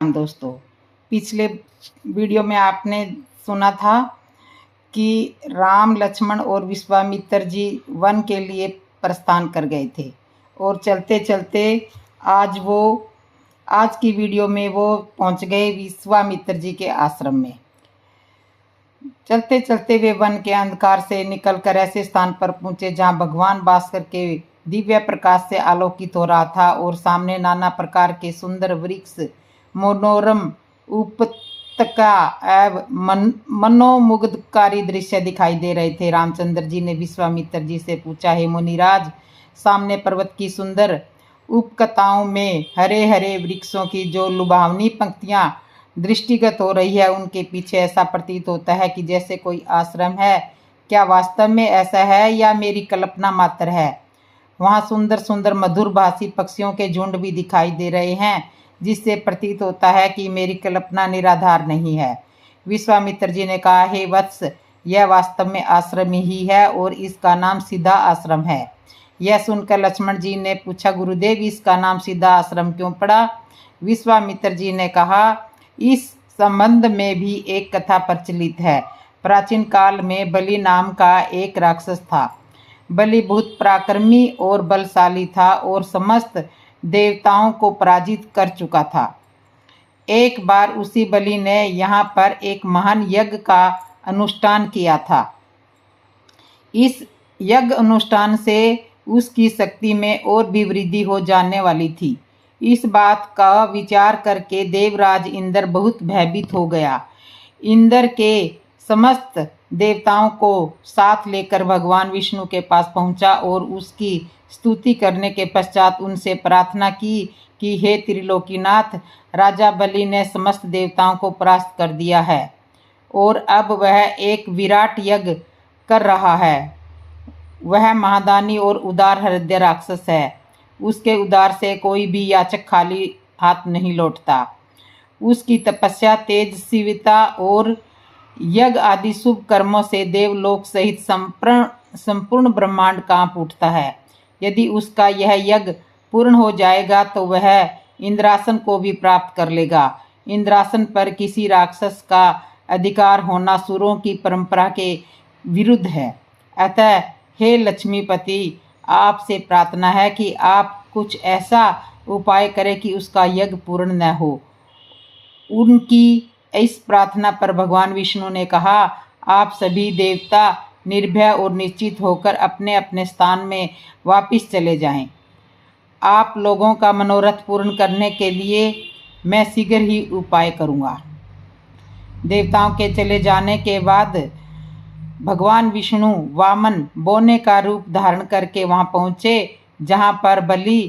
दोस्तों, पिछले वीडियो में आपने सुना था कि राम, लक्ष्मण और विश्वामित्र जी वन के लिए प्रस्थान कर गए थे और चलते चलते आज की वीडियो में वो पहुंच गए विश्वामित्र जी के आश्रम में। चलते चलते वे वन के अंधकार से निकलकर ऐसे स्थान पर पहुंचे जहां भगवान भास्कर के दिव्य प्रकाश से आलोकित हो रहा था और सामने नाना प्रकार के सुंदर वृक्ष, मनोरम उपत्यका एवं मनोमुग्धकारी दृश्य दिखाई दे रहे थे। रामचंद्र जी ने विश्वामित्र जी से पूछा, हे मुनिराज, सामने पर्वत की सुंदर उपकताओं में हरे हरे वृक्षों की जो लुभावनी पंक्तियां दृष्टिगत हो रही है, उनके पीछे ऐसा प्रतीत होता है कि जैसे कोई आश्रम है। क्या वास्तव में ऐसा है या मेरी कल्पना मात्र है? वहाँ सुंदर सुंदर मधुर भाषी पक्षियों के झुंड भी दिखाई दे रहे हैं, जिससे प्रतीत होता है कि मेरी कल्पना निराधार नहीं है। विश्वामित्र जी ने कहा, हे वत्स, यह वास्तव में आश्रम ही है और इसका नाम सीधा आश्रम है। यह सुनकर लक्ष्मण जी ने पूछा, गुरुदेव, इसका नाम सीधा आश्रम क्यों पड़ा? विश्वामित्र जी ने कहा, इस संबंध में भी एक कथा प्रचलित है। प्राचीन काल में बलि नाम का एक राक्षस था। बलि बहुत पराक्रमी और बलशाली था और समस्त देवताओं को पराजित कर चुका था। एक बार उसी बलि ने यहाँ पर एक महान यज्ञ का अनुष्ठान किया था। इस यज्ञ अनुष्ठान से उसकी शक्ति में और भी वृद्धि हो जाने वाली थी। इस बात का विचार करके देवराज इंद्र बहुत भयभीत हो गया। इंद्र के समस्त देवताओं को साथ लेकर भगवान विष्णु के पास पहुंचा और उसकी स्तुति करने के पश्चात उनसे प्रार्थना की कि हे त्रिलोकीनाथ, राजा बलि ने समस्त देवताओं को परास्त कर दिया है और अब वह एक विराट यज्ञ कर रहा है। वह महादानी और उदार हृदय राक्षस है। उसके उदार से कोई भी याचक खाली हाथ नहीं लौटता। उसकी तपस्या, तेजस्विता और यज्ञ आदि शुभ कर्मों से देवलोक सहित संपूर्ण ब्रह्मांड कांप उठता है। यदि उसका यह यज्ञ पूर्ण हो जाएगा तो वह इंद्रासन को भी प्राप्त कर लेगा। इंद्रासन पर किसी राक्षस का अधिकार होना सुरों की परंपरा के विरुद्ध है। अतः हे लक्ष्मीपति, आपसे प्रार्थना है कि आप कुछ ऐसा उपाय करें कि उसका यज्ञ पूर्ण न हो। उनकी इस प्रार्थना पर भगवान विष्णु ने कहा, आप सभी देवता निर्भय और निश्चित होकर अपने अपने स्थान में वापस चले जाएं। आप लोगों का मनोरथ पूर्ण करने के लिए मैं शीघ्र ही उपाय करूँगा। देवताओं के चले जाने के बाद भगवान विष्णु वामन बोने का रूप धारण करके वहां पहुंचे जहां पर बलि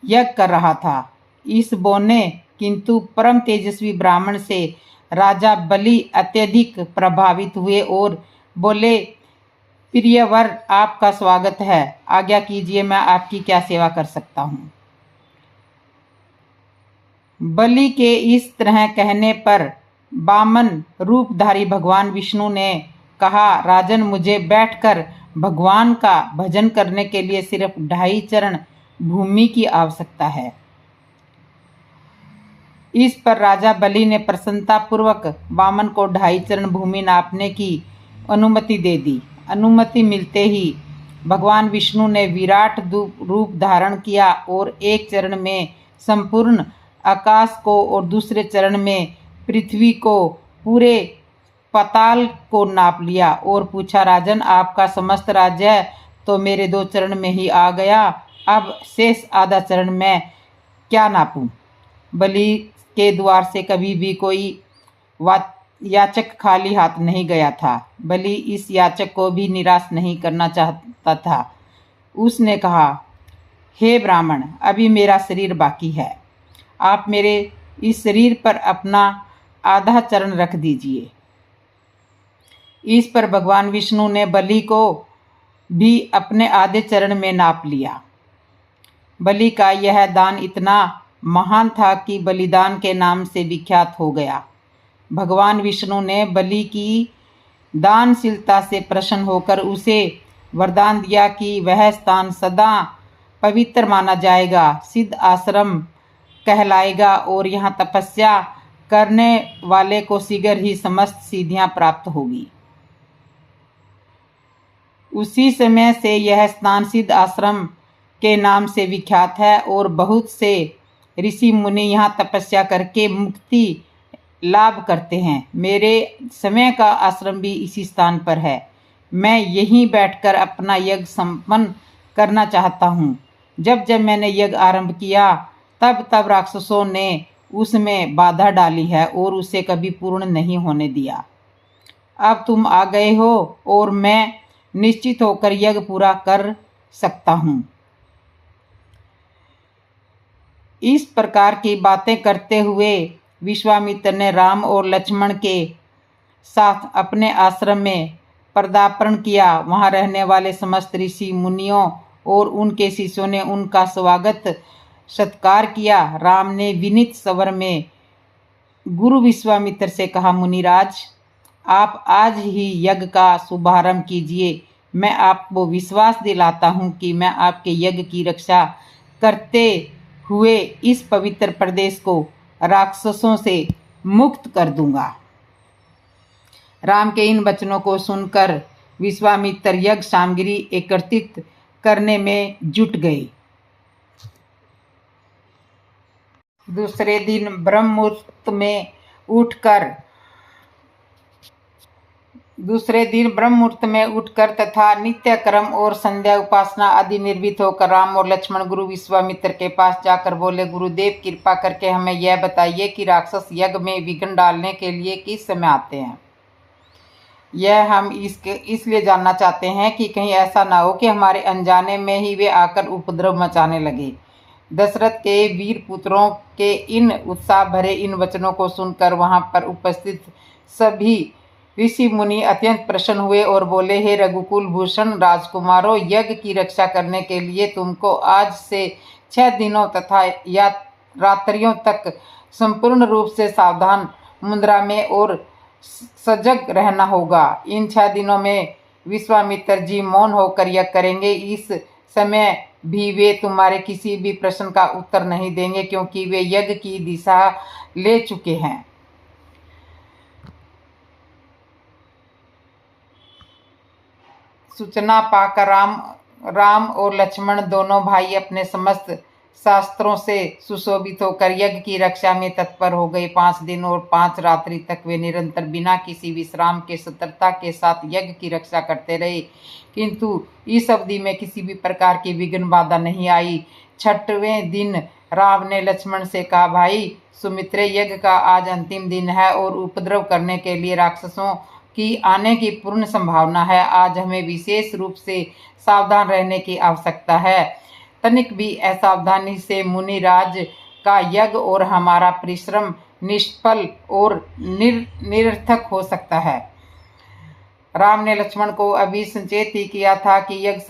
यज्ञ कर रहा था। इस बोने किंतु परम तेजस्वी ब्राह्मण से राजा बलि अत्यधिक प्रभावित हुए और बोले, प्रियवर, आपका स्वागत है। आज्ञा कीजिए, मैं आपकी क्या सेवा कर सकता हूँ? बलि के इस तरह कहने पर वामन रूपधारी भगवान विष्णु ने कहा, राजन, मुझे बैठकर भगवान का भजन करने के लिए सिर्फ 2.5 चरण भूमि की आवश्यकता है। इस पर राजा बलि ने प्रसन्नता पूर्वक वामन को 2.5 चरण भूमि नापने की अनुमति दे दी। अनुमति मिलते ही भगवान विष्णु ने विराट रूप धारण किया और एक चरण में संपूर्ण आकाश को और दूसरे चरण में पृथ्वी को, पूरे पाताल को नाप लिया और पूछा, राजन, आपका समस्त राज्य तो मेरे 2 चरण में ही आ गया, अब शेष आधा चरण मैं क्या नापूं? बलि के द्वार से कभी भी कोई याचक खाली हाथ नहीं गया था। बलि इस याचक को भी निराश नहीं करना चाहता था। उसने कहा, हे ब्राह्मण, अभी मेरा शरीर बाकी है। आप मेरे इस शरीर पर अपना आधा चरण रख दीजिए। इस पर भगवान विष्णु ने बलि को भी अपने आधे चरण में नाप लिया। बलि का यह दान इतना महान था कि बलिदान के नाम से विख्यात हो गया। भगवान विष्णु ने बलि की दानशीलता से प्रसन्न होकर उसे वरदान दिया कि वह स्थान सदा पवित्र माना जाएगा, सिद्ध आश्रम कहलाएगा और यहाँ तपस्या करने वाले को शीघ्र ही समस्त सिद्धियां प्राप्त होगी। उसी समय से यह स्थान सिद्ध आश्रम के नाम से विख्यात है और बहुत से ऋषि मुनि यहाँ तपस्या करके मुक्ति लाभ करते हैं। मेरे समय का आश्रम भी इसी स्थान पर है। मैं यहीं बैठकर अपना यज्ञ संपन्न करना चाहता हूँ। जब जब मैंने यज्ञ आरंभ किया तब तब राक्षसों ने उसमें बाधा डाली है और उसे कभी पूर्ण नहीं होने दिया। अब तुम आ गए हो और मैं निश्चित होकर यज्ञ पूरा कर सकता हूँ। इस प्रकार की बातें करते हुए विश्वामित्र ने राम और लक्ष्मण के साथ अपने आश्रम में पदार्पण किया। वहाँ रहने वाले समस्त ऋषि मुनियों और उनके शिष्यों ने उनका स्वागत सत्कार किया। राम ने विनीत स्वर में गुरु विश्वामित्र से कहा, मुनिराज, आप आज ही यज्ञ का शुभारंभ कीजिए। मैं आपको विश्वास दिलाता हूँ कि मैं आपके यज्ञ की रक्षा करते हुए इस पवित्र प्रदेश को राक्षसों से मुक्त कर दूंगा। राम के इन वचनों को सुनकर विश्वामित्र यज्ञ सामग्री एकत्रित करने में जुट गए। दूसरे दिन ब्रह्म मुहूर्त में उठकर तथा नित्य कर्म और संध्या उपासना आदि निर्भीत होकर राम और लक्ष्मण गुरु विश्वामित्र के पास जाकर बोले, गुरुदेव, कृपा करके हमें यह बताइए कि राक्षस यज्ञ में विघ्न डालने के लिए किस समय आते हैं। यह हम इसलिए जानना चाहते हैं कि कहीं ऐसा ना हो कि हमारे अनजाने में ही वे आकर उपद्रव मचाने लगे। दशरथ के वीर पुत्रों के इन उत्साह भरे इन वचनों को सुनकर वहां पर उपस्थित सभी ऋषि मुनि अत्यंत प्रसन्न हुए और बोले, हे रघुकुल भूषण राजकुमारों, यज्ञ की रक्षा करने के लिए तुमको आज से 6 दिनों तथा या रात्रियों तक संपूर्ण रूप से सावधान मुद्रा में और सजग रहना होगा। इन 6 दिनों में विश्वामित्र जी मौन होकर यज्ञ करेंगे। इस समय भी वे तुम्हारे किसी भी प्रश्न का उत्तर नहीं देंगे, क्योंकि वे यज्ञ की दिशा ले चुके हैं। सूचना पाकर राम और लक्ष्मण दोनों भाई अपने समस्त शास्त्रों से सुशोभित होकर यज्ञ की रक्षा में तत्पर हो गए। 5 दिन और 5 रात्रि तक वे निरंतर बिना किसी विश्राम के सतर्कता के साथ यज्ञ की रक्षा करते रहे, किंतु इस अवधि में किसी भी प्रकार की विघ्न बाधा नहीं आई। 6वें दिन राम ने लक्ष्मण से कहा, भाई सुमित्रे, यज्ञ का आज अंतिम दिन है और उपद्रव करने के लिए राक्षसों की आने की पूर्ण संभावना है। आज हमें विशेष रूप से सावधान रहने की आवश्यकता है। तनिक भी असावधानी से मुनिराज का यज्ञ और हमारा परिश्रम निष्फल और निरर्थक हो सकता है। राम ने लक्ष्मण को अभी संचेत ही किया था कि यज्ञ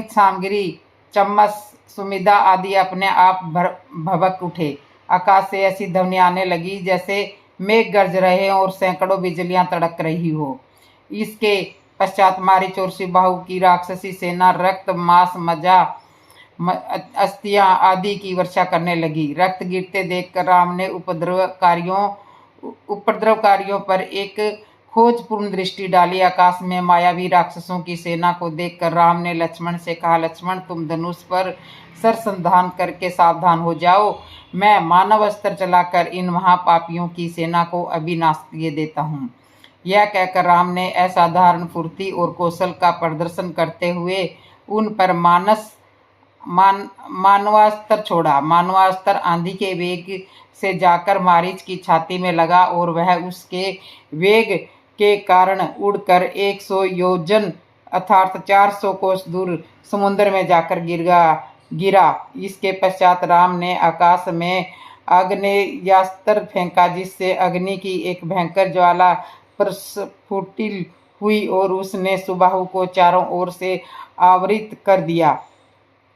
सामग्री चम्मच सुमिदा आदि अपने आप भभक उठे। आकाश से ऐसी ध्वनि आने लगी जैसे मेघ गरज रहे हों और सैकड़ों बिजलियां तड़क रही हो। इसके पश्चात मारीच और शिबाहु की राक्षसी सेना रक्त, मांस, मज्जा, अस्थियां आदि की वर्षा करने लगी। रक्त गिरते देखकर राम ने उपद्रवकारियों पर एक खोजपूर्ण दृष्टि डाली। आकाश में मायावी राक्षसों की सेना को देखकर राम ने लक्ष्मण से कहा, लक्ष्मण, तुम धनुष पर सरसंधान करके सावधान हो जाओ। मैं मानव अस्त्र चलाकर इन महापापियों की सेना को अभी नाश किए देता हूँ। यह कहकर राम ने असाधारण फुर्ती और कौशल का प्रदर्शन करते हुए उन पर मानवास्त्र छोड़ा। मानवास्त्र आंधी के वेग से जाकर मारीच की छाती में लगा और वह उसके वेग के कारण उड़कर 100 योजन अर्थात 400 कोस दूर समुद्र में जाकर गिरा। इसके पश्चात राम ने आकाश में आग्नेयास्त्र फेंका, जिससे अग्नि की एक भयंकर ज्वाला प्रस्फुटित हुई और उसने सुबाहु को चारों ओर से आवृत कर दिया।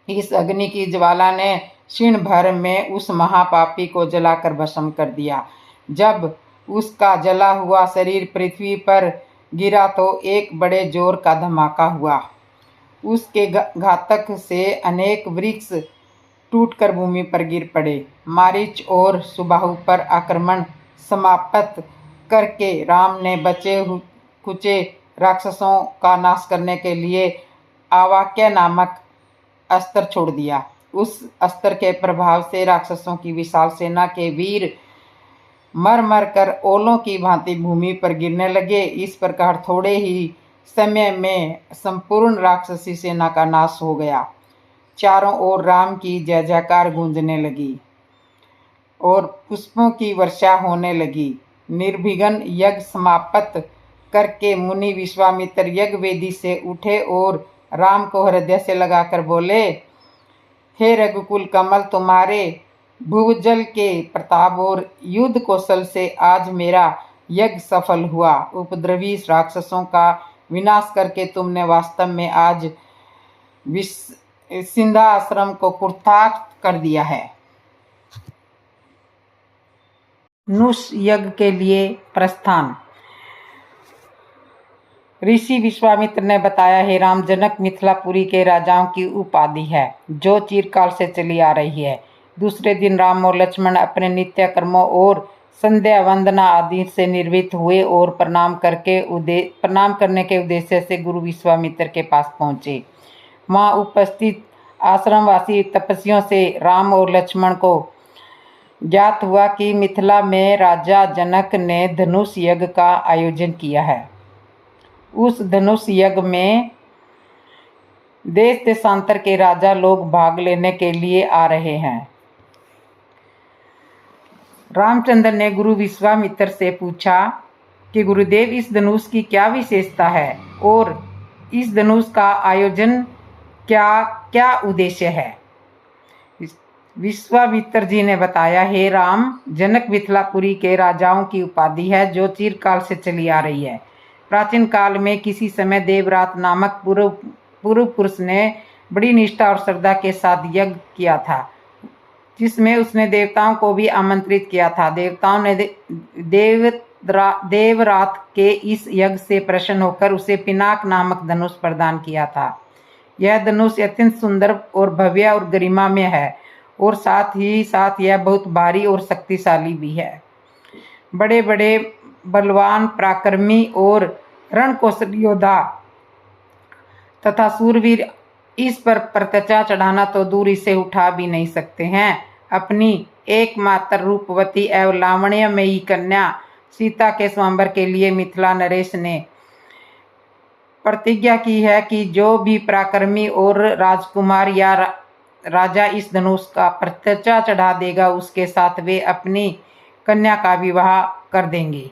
इस अग्नि की ज्वाला ने क्षण भर में उस महापापी को जलाकर भस्म कर दिया। जब उसका जला हुआ शरीर पृथ्वी पर गिरा तो एक बड़े जोर का धमाका हुआ। उसके घातक से अनेक वृक्ष टूटकर भूमि पर गिर पड़े। मारीच और सुबाहु पर आक्रमण समाप्त करके राम ने बचे कुचे राक्षसों का नाश करने के लिए आवाक्य नामक अस्त्र छोड़ दिया। उस अस्त्र के प्रभाव से राक्षसों की विशाल सेना के वीर मर मर कर ओलों की भांति भूमि पर गिरने लगे। इस प्रकार थोड़े ही समय में संपूर्ण राक्षसी सेना का नाश हो गया। चारों ओर राम की जय जयकार गूंजने लगी और पुष्पों की वर्षा होने लगी। निर्विघ्न यज्ञ समाप्त करके मुनि विश्वामित्र यज्ञ वेदी से उठे और राम को हृदय से लगाकर बोले, हे रघुकुल कमल, तुम्हारे भूजल के प्रताप और युद्ध कौशल से आज मेरा यज्ञ सफल हुआ। उपद्रवी राक्षसों का विनाश करके तुमने वास्तव में आज सिंहाश्रम को कुर्ताक्त कर दिया है। धनुष यज्ञ के लिए प्रस्थान। ऋषि विश्वामित्र ने बताया, हे राम, जनक मिथिलापुरी के राजाओं की उपाधि है जो चिरकाल से चली आ रही है। दूसरे दिन राम और लक्ष्मण अपने नित्य कर्मों और संध्या वंदना आदि से निर्वृत्त हुए और प्रणाम करने के उद्देश्य से गुरु विश्वामित्र के पास पहुँचे। वहाँ उपस्थित आश्रमवासी तपस्वियों से राम और लक्ष्मण को ज्ञात हुआ कि मिथिला में राजा जनक ने धनुष यज्ञ का आयोजन किया है। उस धनुष यज्ञ में देश देशांतर के राजा लोग भाग लेने के लिए आ रहे हैं। रामचंद्र ने गुरु विश्वामित्र से पूछा कि गुरुदेव, इस धनुष की क्या विशेषता है और इस धनुष का आयोजन क्या उद्देश्य है। विश्वामित्र जी ने बताया, हे राम, जनक मिथिलापुरी के राजाओं की उपाधि है जो चिरकाल से चली आ रही है। प्राचीन काल में किसी समय देवरात नामक पूर्व पुरुष ने बड़ी निष्ठा और श्रद्धा के साथ यज्ञ किया था, जिसमें उसने देवताओं को भी आमंत्रित किया था। देवताओं ने देवरात के इस यज्ञ से प्रसन्न होकर उसे पिनाक नामक धनुष प्रदान किया था। यह धनुष अत्यंत सुंदर और भव्य और गरिमा में है और साथ ही साथ यह बहुत भारी और शक्तिशाली भी है। बड़े बड़े बलवान, पराक्रमी और रणकौशल योद्धा तथा सूरवीर इस पर प्रत्यचा चढ़ाना तो दूर इसे उठा भी नहीं सकते हैं। अपनी एकमात्र रूपवती एवं लावण्यमयी कन्या सीता के स्वयंवर के लिए मिथिला नरेश ने प्रतिज्ञा की है कि जो भी पराक्रमी और राजकुमार या राजा इस धनुष का प्रत्यचा चढ़ा देगा, उसके साथ वे अपनी कन्या का विवाह कर देंगे।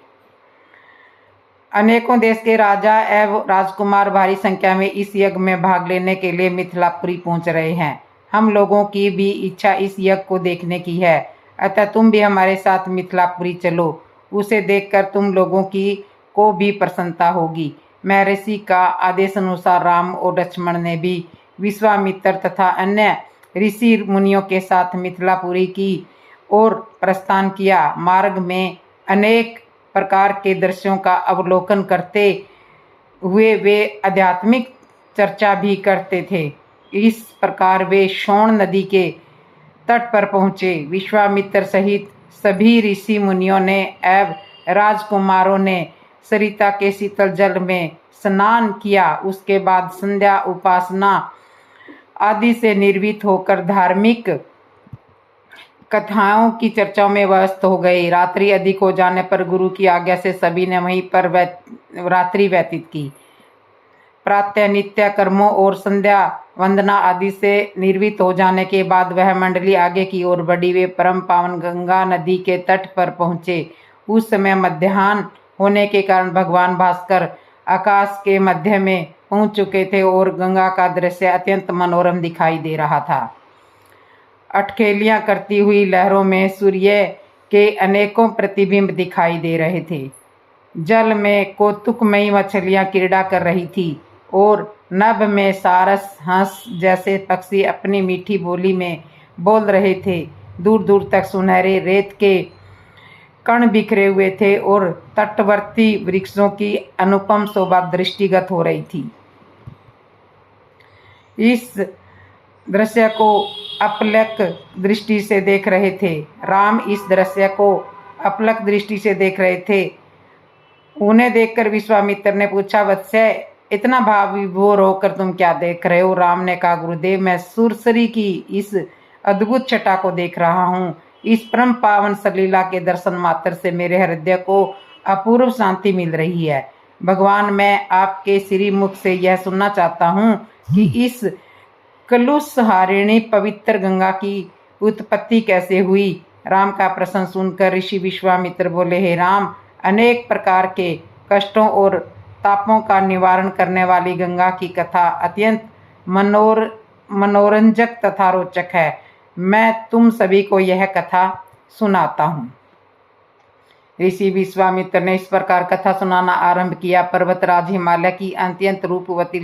अनेकों देश के राजा एवं राजकुमार भारी संख्या में इस यज्ञ में भाग लेने के लिए मिथिलापुरी पहुंच रहे हैं। हम लोगों की भी इच्छा इस यज्ञ को देखने की है, अतः तुम भी हमारे साथ मिथिलापुरी चलो। उसे देखकर तुम लोगों को भी प्रसन्नता होगी। महर्षि का आदेश अनुसार राम और लक्ष्मण ने भी विश्वामित्र तथा अन्य ऋषि मुनियों के साथ मिथिलापुरी की ओर प्रस्थान किया। मार्ग में अनेक प्रकार के दृश्यों का अवलोकन करते हुए वे आध्यात्मिक चर्चा भी करते थे। इस प्रकार वे सोन नदी के तट पर पहुँचे। विश्वामित्र सहित सभी ऋषि मुनियों ने एवं राजकुमारों ने सरिता के शीतल जल में स्नान किया। उसके बाद संध्या, उपासना आदि से निर्वृत्त होकर धार्मिक कथाओं की चर्चाओं में व्यस्त हो गए। रात्रि अधिक हो जाने पर गुरु की आज्ञा से सभी ने वहीं पर रात्रि व्यतीत की। प्रातः नित्य कर्मों और संध्या वंदना आदि से निर्वृत्त हो जाने के बाद वह मंडली आगे की ओर बढ़ी। वे परम पावन गंगा नदी के तट पर पहुँचे। उस समय मध्याह्न होने के कारण भगवान भास्कर आकाश के मध्य में पहुँच चुके थे और गंगा का दृश्य अत्यंत मनोरम दिखाई दे रहा था। अटखेलियाँ करती हुई लहरों में सूर्य के अनेकों प्रतिबिंब दिखाई दे रहे थे। जल में कौतुकमयी मछलियाँ क्रीड़ा कर रही थी और नभ में सारस हंस जैसे पक्षी अपनी मीठी बोली में बोल रहे थे। दूर दूर तक सुनहरे रेत के कण बिखरे हुए थे और तटवर्ती वृक्षों की अनुपम शोभा दृष्टिगत हो रही थी। इस दृश्य को अपलक दृष्टि से देख रहे थे। राम इस दृश्य को अपलक दृष्टि से देख रहे थे। उन्हें देखकर विश्वामित्र ने पूछा, वत्स्य, इतना भाव विभोर होकर तुम क्या देख रहे हो? राम ने कहा, गुरुदेव, मैं सुरसरी की इस अद्भुत छटा को देख रहा हूँ। इस परम पावन सलीला के दर्शन मात्र से मेरे हृदय को अपूर्व शांति मिल रही है। भगवान, मैं आपके श्रीमुख से यह सुनना चाहता हूँ कि इस कलुषहारिणी पवित्र गंगा की उत्पत्ति कैसे हुई। राम का प्रश्न सुनकर ऋषि विश्वामित्र बोले, हे राम, अनेक प्रकार के कष्टों और तापों का निवारण करने वाली गंगा की कथा अत्यंत मनोरंजक तथा रोचक है। मैं तुम सभी को यह कथा सुनाता हूँ। ऋषि विश्वामित्र ने इस प्रकार कथा सुनाना आरंभ किया। पर्वतराज हिमालय की अत्यंत रूपवती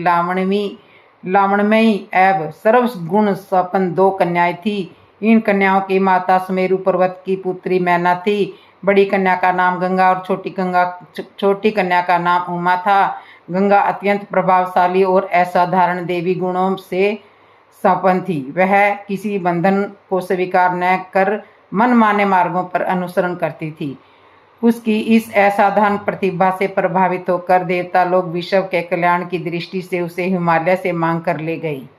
लावण्यमयी एवं सर्वगुण संपन्न 2 कन्याएं थी। इन कन्याओं की माता सुमेरु पर्वत की पुत्री मैना थी। बड़ी कन्या का नाम गंगा और छोटी कन्या का नाम उमा था। गंगा अत्यंत प्रभावशाली और असाधारण देवी गुणों से संपन्न थी। वह किसी बंधन को स्वीकार न कर मनमाने मार्गों पर अनुसरण करती थी। उसकी इस असाधारण प्रतिभा से प्रभावित होकर देवता लोग विश्व के कल्याण की दृष्टि से उसे हिमालय से मांग कर ले गई।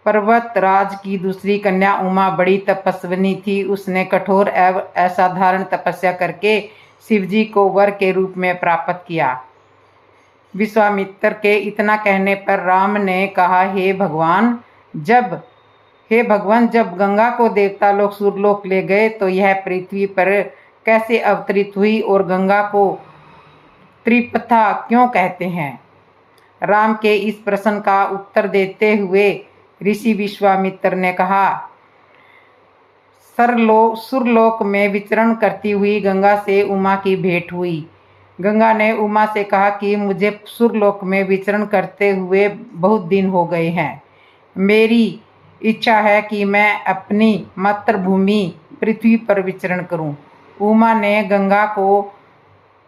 पर्वतराज की दूसरी कन्या उमा बड़ी तपस्विनी थी। उसने कठोर एवं असाधारण तपस्या करके शिवजी को वर के रूप में प्राप्त किया। विश्वामित्र के इतना कहने पर राम ने कहा, हे भगवान, जब गंगा को देवता लोग सुरलोक ले गए तो यह पृथ्वी पर कैसे अवतरित हुई और गंगा को त्रिपथा क्यों कहते हैं? राम के इस प्रश्न का उत्तर देते हुए ऋषि विश्वामित्र ने कहा, सुरलोक में विचरण करती हुई गंगा से उमा की भेंट हुई। गंगा ने उमा से कहा कि मुझे सुरलोक में विचरण करते हुए बहुत दिन हो गए हैं। मेरी इच्छा है कि मैं अपनी मातृभूमि पृथ्वी पर विचरण करूं। उमा ने गंगा को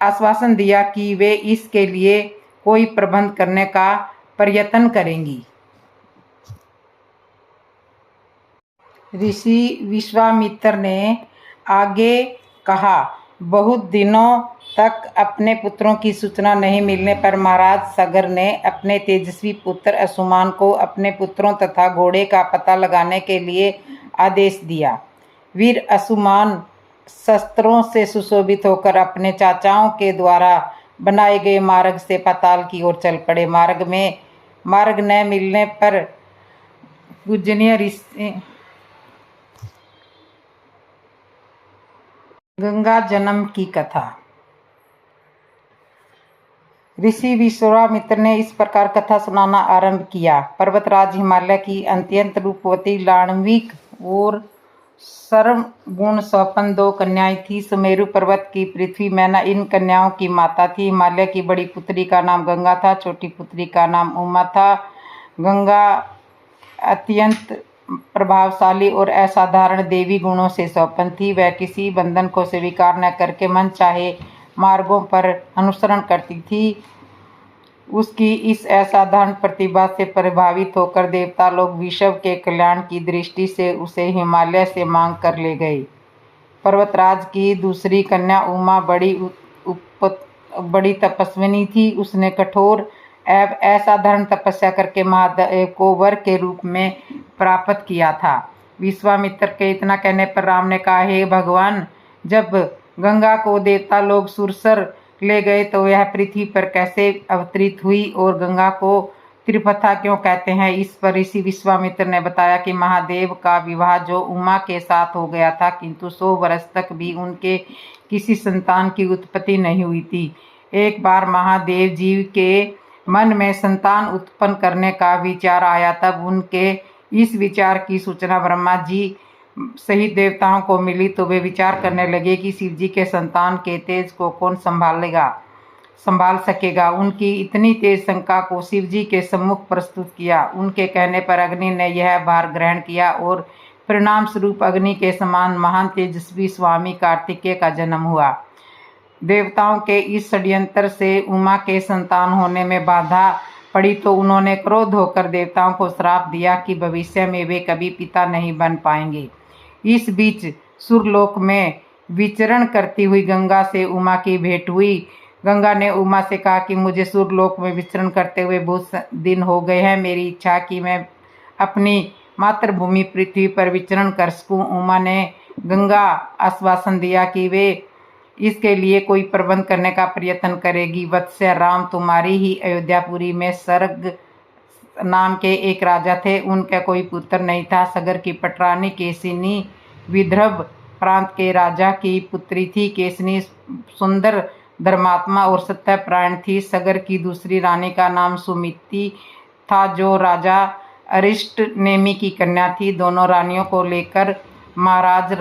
आश्वासन दिया कि वे इसके लिए कोई प्रबंध करने का प्रयत्न करेंगी। ऋषि विश्वामित्र ने आगे कहा, बहुत दिनों तक अपने पुत्रों की सूचना नहीं मिलने पर महाराज सगर ने अपने तेजस्वी पुत्र असुमान को अपने पुत्रों तथा घोड़े का पता लगाने के लिए आदेश दिया। वीर असुमान शस्त्रों से सुशोभित होकर अपने चाचाओं के द्वारा बनाए गए मार्ग से पाताल की ओर चल पड़े। मार्ग न मिलने पर पूजनीय ऋषि गंगा जन्म की कथा। ऋषि विश्वामित्र ने इस प्रकार कथा सुनाना आरंभ किया। पर्वतराज हिमालय की अत्यंत रूपवती लाण्विक और सर्वगुण संपन्न 2 कन्याएं थी। सुमेरु पर्वत की पृथ्वी मैना इन कन्याओं की माता थी। हिमालय की बड़ी पुत्री का नाम गंगा था, छोटी पुत्री का नाम उमा था। गंगा अत्यंत प्रभावशाली और असाधारण देवी गुणों से संपन्न थी। वह किसी बंधन को स्वीकार न करके मन चाहे मार्गों पर अनुसरण करती थी। उसकी इस असाधारण प्रतिभा से प्रभावित होकर देवता लोग विश्व के कल्याण की दृष्टि से उसे हिमालय से मांग कर ले गए। पर्वतराज की दूसरी कन्या उमा बड़ी तपस्विनी थी। उसने कठोर एवं असाधारण तपस्या करके महादेव को वर के रूप में प्राप्त किया था। विश्वामित्र के इतना कहने पर राम ने कहा, हे भगवान, जब गंगा को देवता लोग सुरसर ले गए तो यह पृथ्वी पर कैसे अवतरित हुई और गंगा को त्रिपथा क्यों कहते हैं? इस पर ऋषि विश्वामित्र ने बताया कि महादेव का विवाह जो उमा के साथ हो गया था, किंतु 100 वर्ष तक भी उनके किसी संतान की उत्पत्ति नहीं हुई थी। एक बार महादेव जी के मन में संतान उत्पन्न करने का विचार आया। तब उनके इस विचार की सूचना ब्रह्मा जी सहित देवताओं को मिली तो वे विचार करने लगे कि शिव जी के संतान के तेज को कौन संभाल सकेगा। उनकी इतनी तेज शंका को शिव जी के सम्मुख प्रस्तुत किया। उनके कहने पर अग्नि ने यह भार ग्रहण किया और परिणाम स्वरूप अग्नि के समान महान तेजस्वी स्वामी कार्तिकेय का जन्म हुआ। देवताओं के इस षड्यंत्र से उमा के संतान होने में बाधा पड़ी तो उन्होंने क्रोध होकर देवताओं को श्राप दिया कि भविष्य में वे कभी पिता नहीं बन पाएंगे। इस बीच सुरलोक में विचरण करती हुई गंगा से उमा की भेंट हुई। गंगा ने उमा से कहा कि मुझे सुरलोक में विचरण करते हुए बहुत दिन हो गए हैं। मेरी इच्छा कि मैं अपनी मातृभूमि पृथ्वी पर विचरण कर सकूं। उमा ने गंगा आश्वासन दिया कि वे इसके लिए कोई प्रबंध करने का प्रयत्न करेगी। वत्स्य राम, तुम्हारी ही अयोध्यापुरी में सर्ग नाम के एक राजा थे। उनका कोई पुत्र नहीं था। सगर की पटरानी केसिनी विदर्भ प्रांत के राजा की पुत्री थी। केसिनी सुंदर, धर्मात्मा और सत्यपरायण थी। सगर की दूसरी रानी का नाम सुमिति था, जो राजा अरिष्ट नेमि की कन्या थी। दोनों रानियों को लेकर महाराज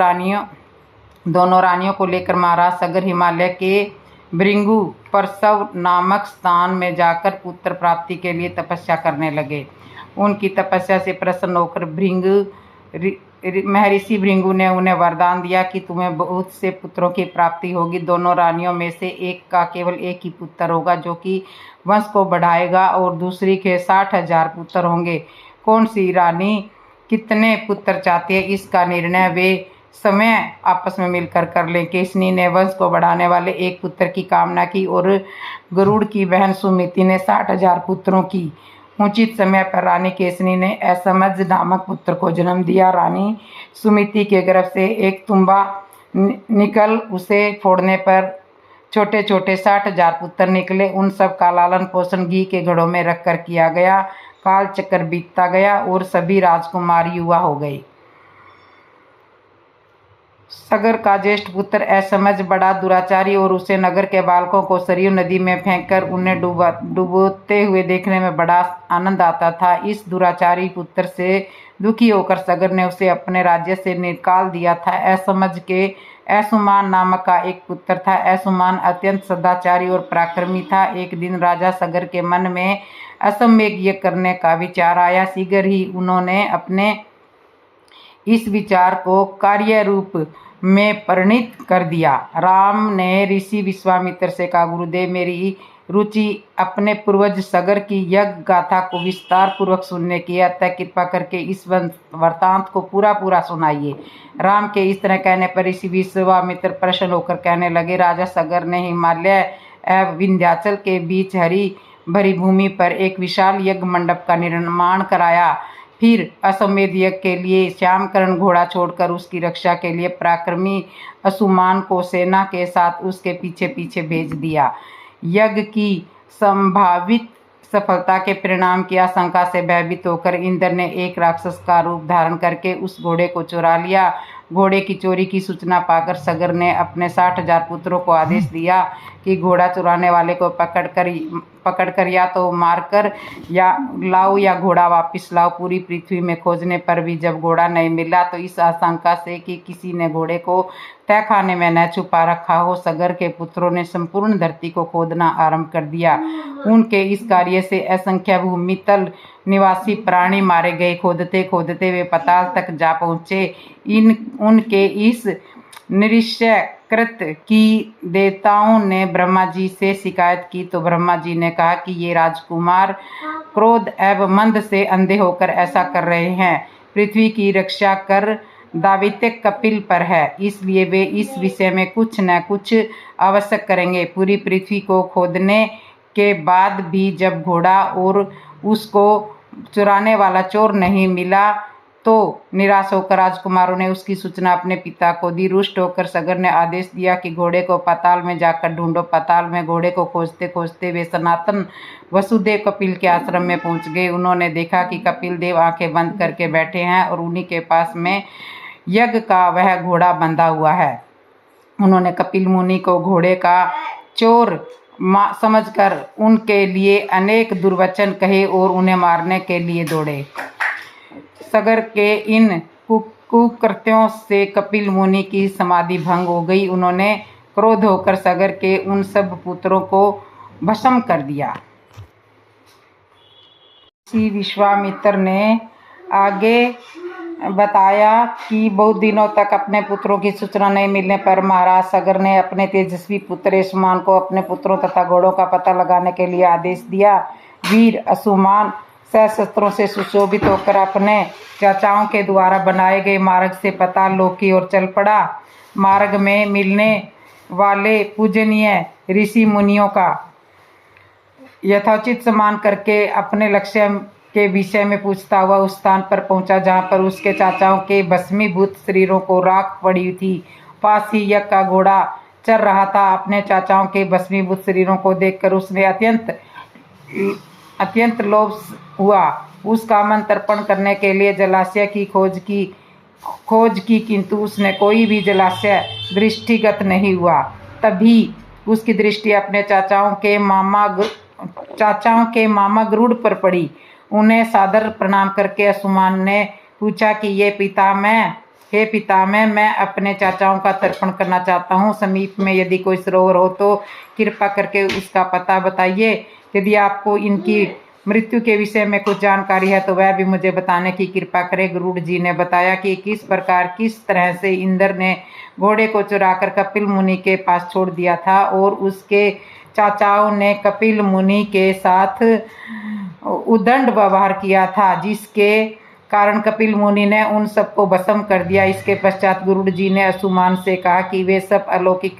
सगर हिमालय के भृंगु परसव नामक स्थान में जाकर पुत्र प्राप्ति के लिए तपस्या करने लगे। उनकी तपस्या से प्रसन्न होकर महर्षि भृंगु ने उन्हें वरदान दिया कि तुम्हें बहुत से पुत्रों की प्राप्ति होगी। दोनों रानियों में से एक का केवल एक ही पुत्र होगा, जो कि वंश को बढ़ाएगा, और दूसरी के 60,000 पुत्र होंगे। कौन सी रानी कितने पुत्र चाहती है, इसका निर्णय वे समय आपस में मिलकर कर लें। केसनी ने वंश को बढ़ाने वाले एक पुत्र की कामना की और गरुड़ की बहन सुमिति ने 60,000 पुत्रों की। उचित समय पर रानी केसनी ने असमज नामक पुत्र को जन्म दिया। रानी सुमिति के गर्भ से एक तुम्बा निकल उसे फोड़ने पर छोटे छोटे 60,000 पुत्र निकले। उन सब का लालन पोषण घी के घड़ों में रखकर किया गया। काल चक्र बीतता गया और सभी राजकुमार युवा हो गए। सगर का ज्येष्ठ पुत्र असमज बड़ा दुराचारी और उसे नगर के बालकों को सरयू नदी में फेंककर उन्हें डुबोते हुए देखने में बड़ा आनंद आता था। इस दुराचारी पुत्र से दुखी होकर सगर ने उसे अपने राज्य से निकाल दिया था। असमज के असुमान नामक का एक पुत्र था। असुमान अत्यंत सदाचारी और पराक्रमी था। एक दिन राजा सगर के मन में अश्वमेध यज्ञ करने का विचार आया। शीघ्र ही उन्होंने अपने इस विचार को कार्य रूप में परिणित कर दिया। राम ने ऋषि विश्वामित्र से कहा, गुरुदेव, मेरी रुचि अपने पूर्वज सगर की यज्ञ गाथा को विस्तार पूर्वक सुनने की है, अतः कृपा करके इस वृत्तांत को पूरा सुनाइए। राम के इस तरह कहने पर ऋषि विश्वामित्र प्रसन्न होकर कहने लगे, राजा सगर ने हिमालय एवं विंध्याचल के बीच हरी भरी भूमि पर एक विशाल यज्ञ मंडप का निर्माण कराया। फिर अश्वमेध यज्ञ के लिए श्यामकर्ण घोड़ा छोड़कर उसकी रक्षा के लिए पराक्रमी असुमान को सेना के साथ उसके पीछे पीछे भेज दिया। यज्ञ की संभावित सफलता के परिणाम की आशंका से भयभीत होकर इंद्र ने एक राक्षस का रूप धारण करके उस घोड़े को चुरा लिया। घोड़े की चोरी की सूचना पाकर सगर ने अपने 60,000 पुत्रों को आदेश दिया कि घोड़ा चुराने वाले को पकड़कर या तो मारकर या लाओ या घोड़ा वापस लाओ। पूरी पृथ्वी में खोजने पर भी जब घोड़ा नहीं मिला तो इस आशंका से कि किसी ने घोड़े को तहखाने में न छुपा रखा हो, सगर के पुत्रों ने संपूर्ण धरती को खोदना आरंभ कर दिया। उनके इस कार्य से असंख्य भूमि तल निवासी प्राणी मारे गए। खोदते खोदते वे पाताल तक जा पहुँचे। उनके इस निश्चयकृत की देवताओं ने ब्रह्मा जी से शिकायत की तो ब्रह्मा जी ने कहा कि ये राजकुमार क्रोध एवं मंद से अंधे होकर ऐसा कर रहे हैं। पृथ्वी की रक्षा कर दायित्व कपिल पर है, इसलिए वे इस विषय में कुछ न कुछ आवश्यक करेंगे। पूरी पृथ्वी को खोदने के बाद भी जब घोड़ा और उसको चुराने वाला चोर नहीं मिला तो निराश होकर राजकुमारों ने उसकी सूचना अपने पिता को दी। रुष्ट होकर सगर ने आदेश दिया कि घोड़े को पाताल में जाकर ढूंढो। पाताल में घोड़े को खोजते खोजते वे सनातन वसुदेव कपिल के आश्रम में पहुंच गए। उन्होंने देखा कि कपिल देव आंखें बंद करके बैठे हैं और उन्हीं के पास में यज्ञ का वह घोड़ा बंधा हुआ है। उन्होंने कपिल मुनि को घोड़े का चोर समझकर उनके लिए अनेक दुर्वचन कहे और उन्हें मारने के लिए दौड़े। सगर के इन कुकृत्यों से कपिल मुनि की समाधि भंग हो गई। उन्होंने क्रोध होकर सगर के उन सब पुत्रों को भस्म कर दिया। ऋषि विश्वामित्र ने आगे बताया कि बहुत दिनों तक अपने पुत्रों की सूचना नहीं मिलने पर महाराज सगर ने अपने तेजस्वी पुत्र असुमान को अपने पुत्रों तथा घोड़ों का पता लगाने के लिए आदेश दिया। वीर असुमान सशस्त्रों से सुशोभित होकर अपने चाचाओं के द्वारा बनाए गए मार्ग से पाताल लोक की ओर चल पड़ा। मार्ग में मिलने वाले पूजनीय ऋषि मुनियों का यथोचित सम्मान करके अपने लक्ष्य के विषय में पूछता हुआ उस स्थान पर पहुंचा जहां पर उसके चाचाओं के भस्मीभूत शरीरों को राख पड़ी थी। पास ही यज्ञ का घोड़ा चल रहा था। अपने चाचाओं के भस्मीभूत शरीरों को देखकर उसने अत्यंत लोभ हुआ। उसका मन तर्पण करने के लिए जलाशय की खोज की किंतु उसने कोई भी जलाशय दृष्टिगत नहीं हुआ। तभी उसकी दृष्टि अपने चाचाओं के मामा गरुड़ पर पड़ी। उन्हें सादर प्रणाम करके असुमान ने पूछा कि हे पितामह, मैं अपने चाचाओं का तर्पण करना चाहता हूँ। समीप में यदि कोई सरोवर हो तो कृपा करके उसका पता बताइए। यदि आपको इनकी मृत्यु के विषय में कुछ जानकारी है तो वह भी मुझे बताने की कृपा करें। गरुड़ जी ने बताया कि किस तरह से इंद्र ने घोड़े को चुराकर कपिल मुनि के पास छोड़ दिया था और उसके चाचाओं ने कपिल मुनि के साथ उदंड व्यवहार किया था, जिसके कारण कपिल मुनि ने उन सबको भस्म कर दिया। इसके पश्चात गरुड़ जी ने असुमान से कहा कि वे सब अलौकिक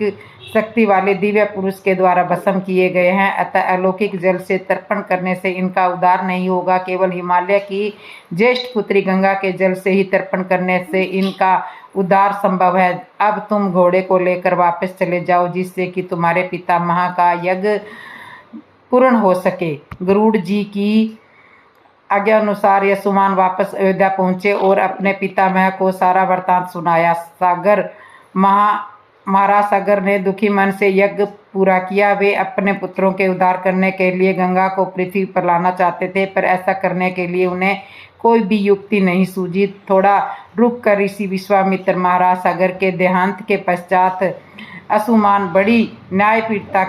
शक्ति वाले दिव्य पुरुष के द्वारा भस्म किए गए हैं, अतः अलौकिक जल से तर्पण करने से इनका उद्धार नहीं होगा। केवल हिमालय की ज्येष्ठ पुत्री गंगा के जल से ही तर्पण करने से इनका उद्धार संभव है। अब तुम घोड़े को लेकर वापस चले जाओ, जिससे कि तुम्हारे पितामह का यज्ञ पूर्ण हो सके। गरुड़ जी की आज्ञा अनुसार असुमान वापस अयोध्या पहुंचे और अपने पितामह को सारा वृत्तांत सुनाया। महाराज सागर ने दुखी मन से यज्ञ पूरा किया। वे अपने पुत्रों के उद्धार करने के लिए गंगा को पृथ्वी पर लाना चाहते थे, पर ऐसा करने के लिए उन्हें कोई भी युक्ति नहीं सूझी। थोड़ा रुक कर ऋषि विश्वामित्र महाराज सागर के देहांत के पश्चात असुमान बड़ी न्यायप्रियता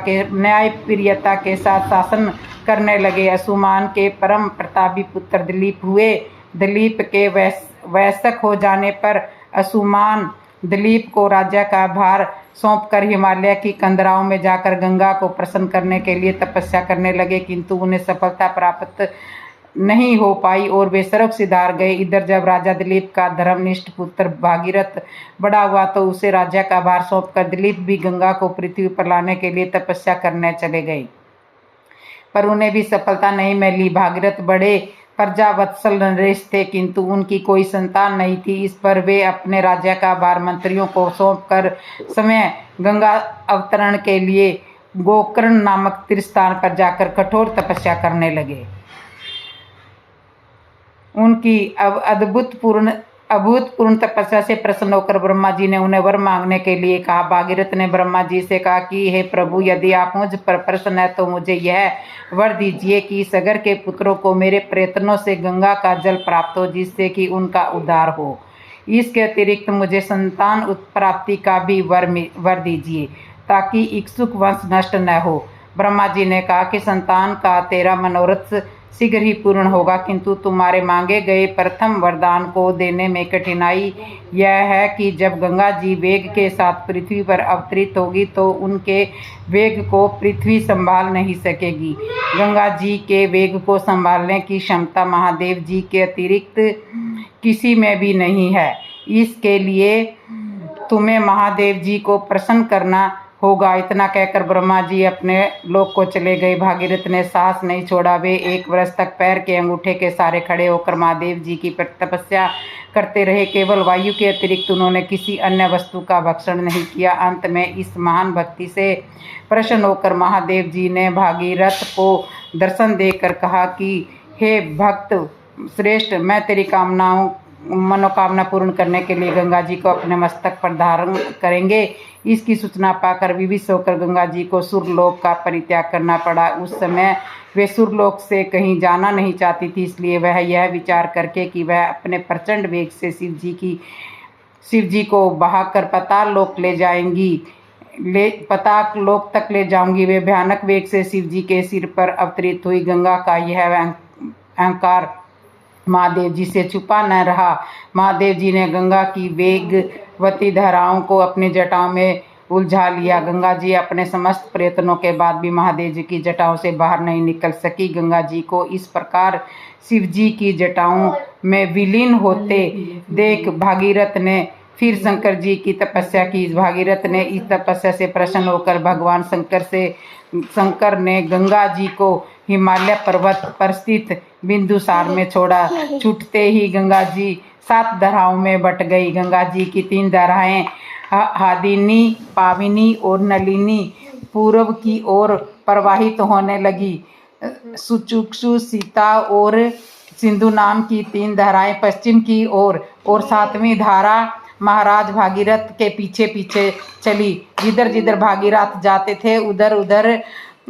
के साथ शासन करने लगे। असुमान के परम प्रतापी पुत्र दिलीप हुए। दिलीप के वयस्क हो जाने पर असुमान दिलीप को राज्य का भार सौंपकर हिमालय की कंदराओं में जाकर गंगा को प्रसन्न करने के लिए तपस्या करने लगे, किंतु उन्हें सफलता प्राप्त नहीं हो पाई और वे सर्व सिधार गए। इधर जब राजा दिलीप का धर्मनिष्ठ पुत्र भागीरथ बड़ा हुआ तो उसे राज्य का भार सौंपकर दिलीप भी गंगा को पृथ्वी पर लाने के लिए तपस्या करने चले गए, पर उन्हें भी सफलता नहीं मिली। भागीरथ बड़े प्रजावत्सल नरेश थे, किंतु उनकी कोई संतान नहीं थी। इस पर वे अपने राज्य का भार मंत्रियों को सौंपकर समय गंगा अवतरण के लिए गोकर्ण नामक तीर्थस्थान पर जाकर कठोर तपस्या करने लगे। उनकी अभूतपूर्ण तपस्या से प्रसन्न होकर ब्रह्मा जी ने उन्हें वर मांगने के लिए कहा। भागीरथ ने ब्रह्मा जी से कहा कि हे प्रभु, यदि आप मुझ पर प्रसन्न है तो मुझे यह वर दीजिए कि सगर के पुत्रों को मेरे प्रयत्नों से गंगा का जल प्राप्त हो, जिससे कि उनका उद्धार हो। इसके अतिरिक्त मुझे संतान उत्प्राप्ति का भी वर दीजिए, ताकि इक्ष्वाकु वंश नष्ट न हो। ब्रह्मा जी ने कहा कि संतान का तेरा मनोरथ शीघ्र ही पूर्ण होगा, किंतु तुम्हारे मांगे गए प्रथम वरदान को देने में कठिनाई यह है कि जब गंगा जी वेग के साथ पृथ्वी पर अवतरित होगी तो उनके वेग को पृथ्वी संभाल नहीं सकेगी। गंगा जी के वेग को संभालने की क्षमता महादेव जी के अतिरिक्त किसी में भी नहीं है। इसके लिए तुम्हें महादेव जी को प्रसन्न करना होगा। इतना कहकर ब्रह्मा जी अपने लोक को चले गए। भागीरथ ने साहस नहीं छोड़ा। वे 1 वर्ष तक पैर के अंगूठे के सारे खड़े होकर महादेव जी की तपस्या करते रहे। केवल वायु के अतिरिक्त उन्होंने किसी अन्य वस्तु का भक्षण नहीं किया। अंत में इस महान भक्ति से प्रसन्न होकर महादेव जी ने भागीरथ को दर्शन देकर कहा कि हे भक्त श्रेष्ठ, मैं तेरी मनोकामना पूर्ण करने के लिए गंगा जी को अपने मस्तक पर धारण करेंगे। इसकी सूचना पाकर विवश होकर गंगा जी को सुरलोक का परित्याग करना पड़ा। उस समय वे सुरलोक से कहीं जाना नहीं चाहती थी, इसलिए वह यह विचार करके कि वह अपने प्रचंड वेग से शिव जी को बहाकर पाताल लोक तक ले जाऊंगी। वे भयानक वेग से शिव जी के सिर पर अवतरित हुई। गंगा का यह अहंकार महादेव जी से छुपा न रहा। महादेव जी ने गंगा की वेगवती धाराओं को अपनी जटाओं में उलझा लिया। गंगा जी अपने समस्त प्रयत्नों के बाद भी महादेव जी की जटाओं से बाहर नहीं निकल सकी। गंगा जी को इस प्रकार शिव जी की जटाओं में विलीन होते देख भागीरथ ने फिर शंकर जी की तपस्या की। भागीरथ ने इस तपस्या से प्रसन्न होकर भगवान शंकर ने गंगा जी को हिमालय पर्वत पर स्थित बिंदुसार में छोड़ा। छूटते ही गंगा जी 7 धाराओं में बट गई। गंगा जी की 3 धाराएं हादिनी, पाविनी और नलिनी पूर्व की ओर प्रवाहित होने लगी। सुचुक्षु, सीता और सिंधु नाम की 3 धाराएं पश्चिम की ओर और 7वीं धारा महाराज भागीरथ के पीछे पीछे चली। जिधर जिधर भागीरथ जाते थे उधर उधर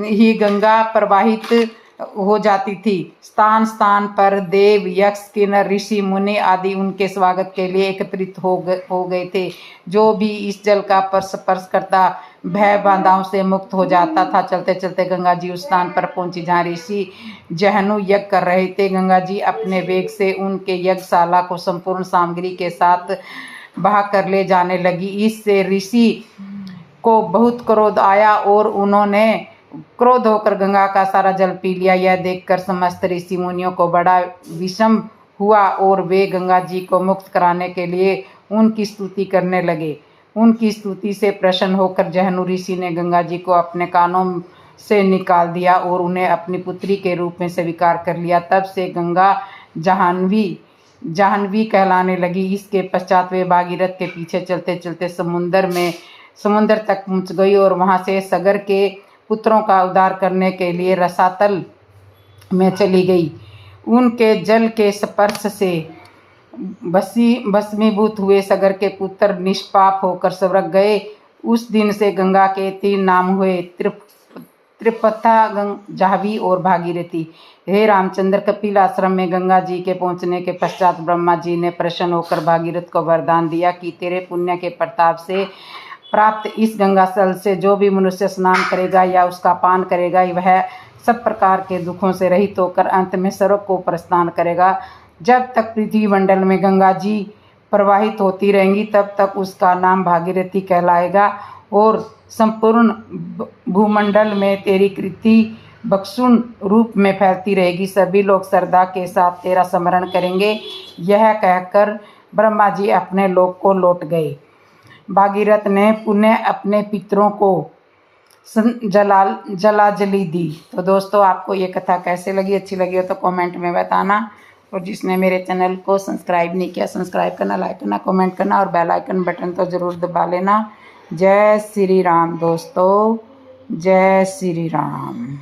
ही गंगा प्रवाहित हो जाती थी। स्थान स्थान पर देव, यक्ष, किन्नर, ऋषि, मुनि आदि उनके स्वागत के लिए एकत्रित हो गए थे। जो भी इस जल का स्पर्श करता भय बाधाओं से मुक्त हो जाता था। चलते चलते गंगा जी उस स्थान पर पहुंची जहाँ ऋषि जहनु यज्ञ कर रहे थे। गंगा जी अपने वेग से उनके यज्ञशाला को संपूर्ण सामग्री के साथ बहा कर ले जाने लगी। इससे ऋषि को बहुत क्रोध आया और उन्होंने क्रोध होकर गंगा का सारा जल पी लिया। यह देखकर समस्त ऋषि मुनियों को बड़ा विषम हुआ और वे गंगा जी को मुक्त कराने के लिए उनकी स्तुति करने लगे। उनकी स्तुति से प्रसन्न होकर जहनु ऋषि ने गंगा जी को अपने कानों से निकाल दिया और उन्हें अपनी पुत्री के रूप में स्वीकार कर लिया। तब से गंगा जाह्नवी कहलाने लगी। इसके पश्चात वे भागीरथ के पीछे चलते चलते समुद्र तक पहुंच गई और वहां से सगर के पुत्रों का उद्धार करने के लिए रसातल में चली गई। उनके जल के स्पर्श से भस्मीभूत हुए सगर के पुत्र निष्पाप होकर स्वर्ग गए। उस दिन से गंगा के 3 नाम हुए, त्रिपथा, जाह्नवी और भागीरथी। हे रामचंद्र, कपिल आश्रम में गंगा जी के पहुंचने के पश्चात ब्रह्मा जी ने प्रसन्न होकर भागीरथ को वरदान दिया कि तेरे पुण्य के प्रताप से प्राप्त इस गंगा जल से जो भी मनुष्य स्नान करेगा या उसका पान करेगा वह सब प्रकार के दुखों से रहित होकर अंत में स्वर्ग को प्रस्थान करेगा। जब तक पृथ्वी मंडल में गंगा जी प्रवाहित होती रहेंगी तब तक उसका नाम भागीरथी कहलाएगा और संपूर्ण भूमंडल में तेरी कीर्ति बक्सुन रूप में फैलती रहेगी। सभी लोग श्रद्धा के साथ तेरा स्मरण करेंगे। यह कहकर ब्रह्मा जी अपने लोक को लौट गए। भागीरथ ने पुनः अपने पितरों को जलांजलि दी। तो दोस्तों, आपको ये कथा कैसे लगी? अच्छी लगी हो तो कमेंट में बताना। और जिसने मेरे चैनल को सब्सक्राइब नहीं किया, सब्सक्राइब करना, लाइक करना, कमेंट करना और बेल आइकन बटन तो ज़रूर दबा लेना। जय श्री राम दोस्तों, जय श्री राम।